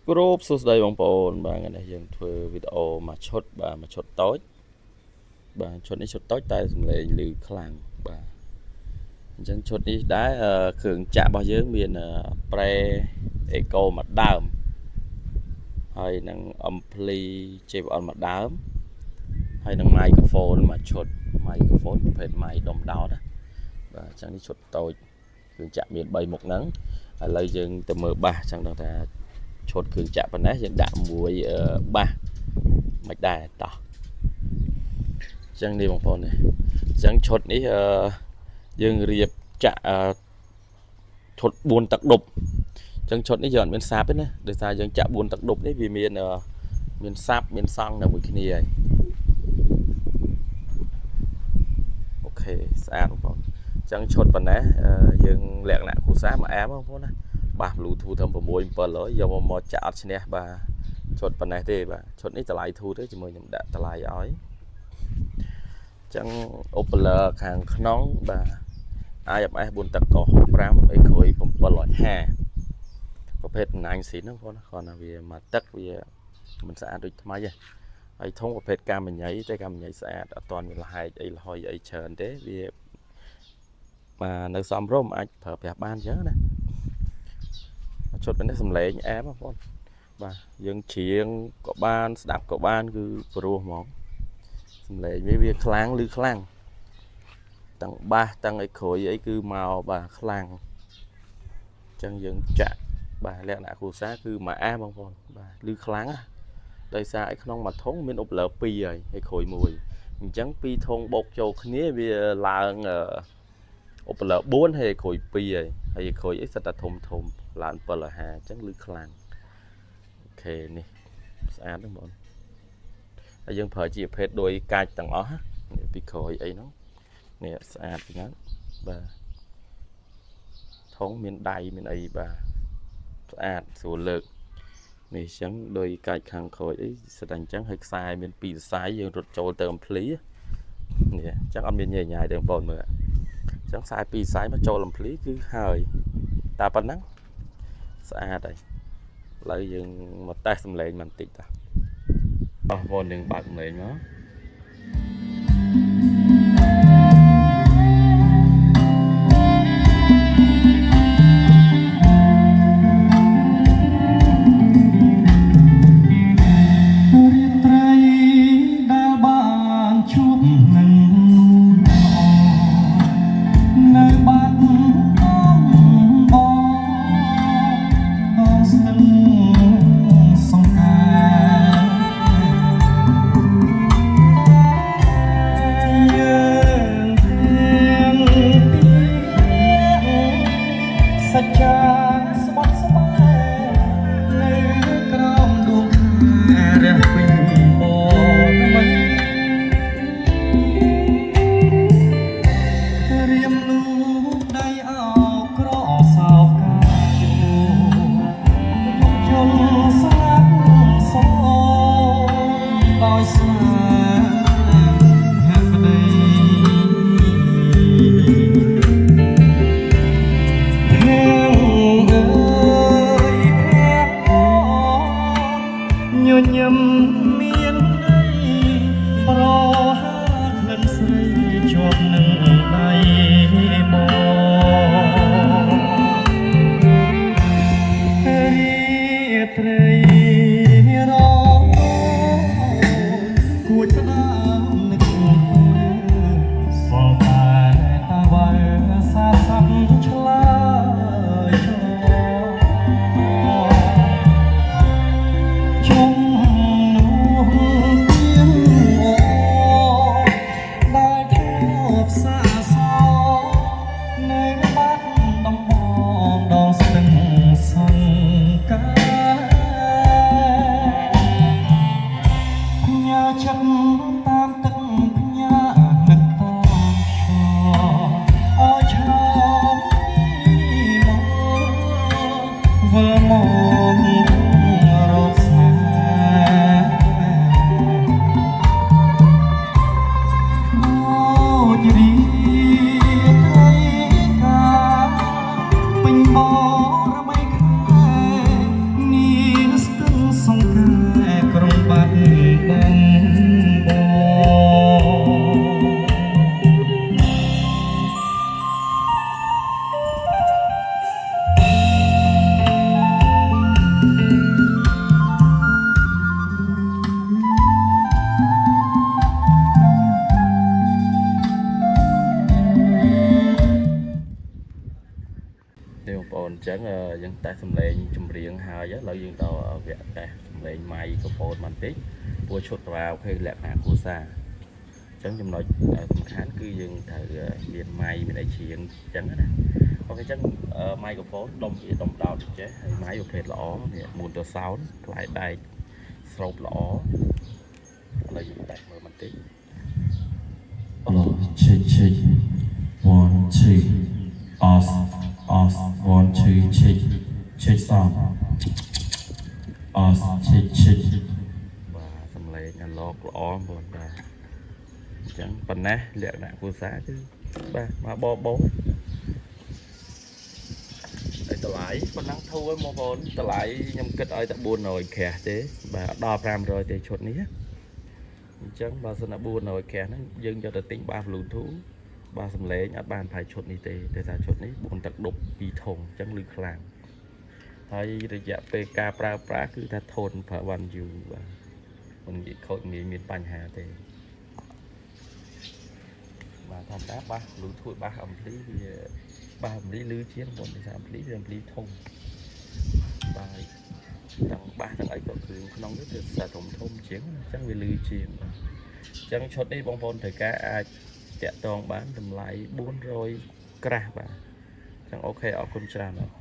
គ្រប់សួស្តីបងប្អូនបាទថ្ងៃនេះយើងធ្វើវីដេអូមួយឈុតបាទមួយឈុតតូចបាទឈុតនេះឈុតតូចតែសំឡេងឮខ្លាំងបាទអញ្ចឹងឈុតនេះដែរគ្រឿងចាក់របស់យើងមានប្រេអេកូមួយដើមហើយនឹងអំភ្លី JBL មួយដើមហើយនឹងម៉ៃក្រូហ្វូនមួយឈុតម៉ៃក្រូហ្វូនប្រភេទម៉ៃដុំដោតណាបាទអញ្ចឹងនេះឈុតតូចគ្រឿងចាក់មាន3មុខហ្នឹងឥឡូវយើងទៅមើលបាសអញ្ចឹងដល់ថាឈុតគ្រឿងចាក់ប៉ុណ្ណេះយើងដាក់មួយបាសមិនដែរតោះអញ្ចឹងនេះបងប្អូននេះអញ្ចឹងឈុតនេះយើងរៀបចាក់ឈុត4ទឹកដប់អញ្ចឹងឈុតនេះយើងអត់មានសាប់ទេណាដោយសារយើងចាក់4ទឹកដប់នេះវាមានសាប់មានសង់នៅមួយគ្នាហើយអូខេស្អាតបងប្អូនអញ្ចឹងឈុតប៉ុណ្ណេះយើងលក្ខណៈគ្រួសារមួយអាមបងប្អូនណាបាស Bluetooth ត្រឹម6 700យកមកចាក់អត់ឈ្នះបាទឈុតប៉ុណ្ណេះទេបាទឈុតនេះតម្លៃធូរទេជាមួយខ្ញុំដាក់តម្លៃឲ្យអញ្ចឹង Opler ខាងក្នុងបាទ IFS 4ទឹកកោស5អេក្រួយ750ប្រភេទចំណាញ់ស៊ីនហ្នឹងបងប្អូនគ្រាន់តែវាមកទឹកវាមិនស្អាតដូចថ្មីទេហើយធុងប្រភេទកាមញ៉ៃតែកាមញ៉ៃស្អាតអត់ទាន់មានលហែកអីលហុយអីច្រើនទេវាបាទនៅសំរុំអាចប្រើប្រាស់បានអញ្ចឹងណាឈុតនេះសំឡេងអែមបងប្អូនបាទយើងច្រៀងក៏បានស្ដាប់ក៏បានគឺព្រោះហ្មងសំឡេងវាខ្លាំងឬខ្លាំងទាំងបាសទាំងអីក្រួយអីគឺមកបាទខ្លាំងអញ្ចឹងយើងចាក់បាទលក្ខណៈគ្រួសារគឺមួយអាបងប្អូនបាទឬខ្លាំងណាដោយសារឯក្នុងមួយធុងមាន Opler 2ហើយក្រួយ1អញ្ចឹង2ធុងបូកចូលគ្នាវាឡើងOpler 4ហើយក្រួយ2ហើយក្រួយអីសិតតែធំឡើង750អញ្ចឹងឮខ្លាំងអូខេនេះស្អាតហ្នឹងបងហើយយើងប្រើជាប្រភេទដោយកាច់ទាំងអស់ពីក្រួយអីហ្នឹងនេះស្អាតចឹងបាទធុងមានដៃមានអីបាទស្អាតស្រួលលើកនេះអញ្ចឹងដោយកាច់ខាងក្រួយអីស្ដាច់អញ្ចឹងហើយខ្សែមាន2ខ្សែយើងរត់ចូលទៅអំភ្លីនេះអញ្ចឹងអត់មានញ៉ៃញ៉ាយទេបងប្អូនមើលអញ្ចឹងខ្សែ2ខ្សែមកចូលអំភ្លីគឺហើយតែប៉ុណ្ណឹងស្អាតហើយឥឡូវយើងមកតេស្តសំឡេងបន្តិចតាបងប្អូននឹងបើកសំឡេងមកញឹមមានន័យប្រហាក្លិនស្រីជាប់នឹងដៃមករៀបត្រីរងគួចស្ដាំនឹកសងតែតាវ៉ាសាសាប់ឆ្លើយ តែសំឡេងចម្រៀងហើយឥឡូវយើងដល់វគ្គតែសំឡេងម៉ៃក្រូហ្វូនបន្តិចព្រោះឈុតក្រៅភេទលក្ខណៈគ្រួសារអញ្ចឹងចំណុចសំខាន់គឺយើងត្រូវមានម៉ៃមានអីច្រៀងអញ្ចឹងណាអូខេអញ្ចឹងម៉ៃក្រូហ្វូនដុំវាដុំដោតចេះហើយម៉ៃប្រភេទល្អនេះមូនទៅសោនផ្លែដែកស្រូបល្អឥឡូវយើងតែមើលបន្តិច check check 1 2 off off 1 2 check check sound off check check បាទសំឡេងអាឡកល្អបងបាទអញ្ចឹងប៉ុណ្ណេះលក្ខណៈគ្រួសារគឺបាទមកបបោហើយតម្លៃប៉ុណ្ណឹងធូរហើយបងប្អូនតម្លៃខ្ញុំគិតឲ្យតែ400ក្រាស់ទេបាទដល់500ទេឈុតនេះអញ្ចឹងបើសិនតែ400ក្រាស់ហ្នឹងយើងយកទៅទិញបាស Bluetooth បាទសំឡេងអត់បានផាយឈុតនេះទេតែថាឈុតនេះ4ទឹកដប់2ធុងអញ្ចឹងលឺខ្លាំងហើយរយៈពេលការប្រើប្រាស់គឺថាធន់ប្រើបានយូរបាទមិននិយាយខូចមានបញ្ហាទេបាទធម្មតាបាស Bluetooth បាសអំភ្លីវាបាសអំភ្លីលឺជាងបងតែថាអំភ្លីវាអំភ្លីធំបាទទាំងបាសទាំងអីក៏គឺក្នុងនេះគឺសាធំជាងអញ្ចឹងវាលឺជាងបាទអញ្ចឹងឈុតនេះបងប្អូនត្រូវការអាចតាក់ទងបានតម្លៃ400ក្រាស់បាទអញ្ចឹងអូខេអរគុណច្រើនបាទ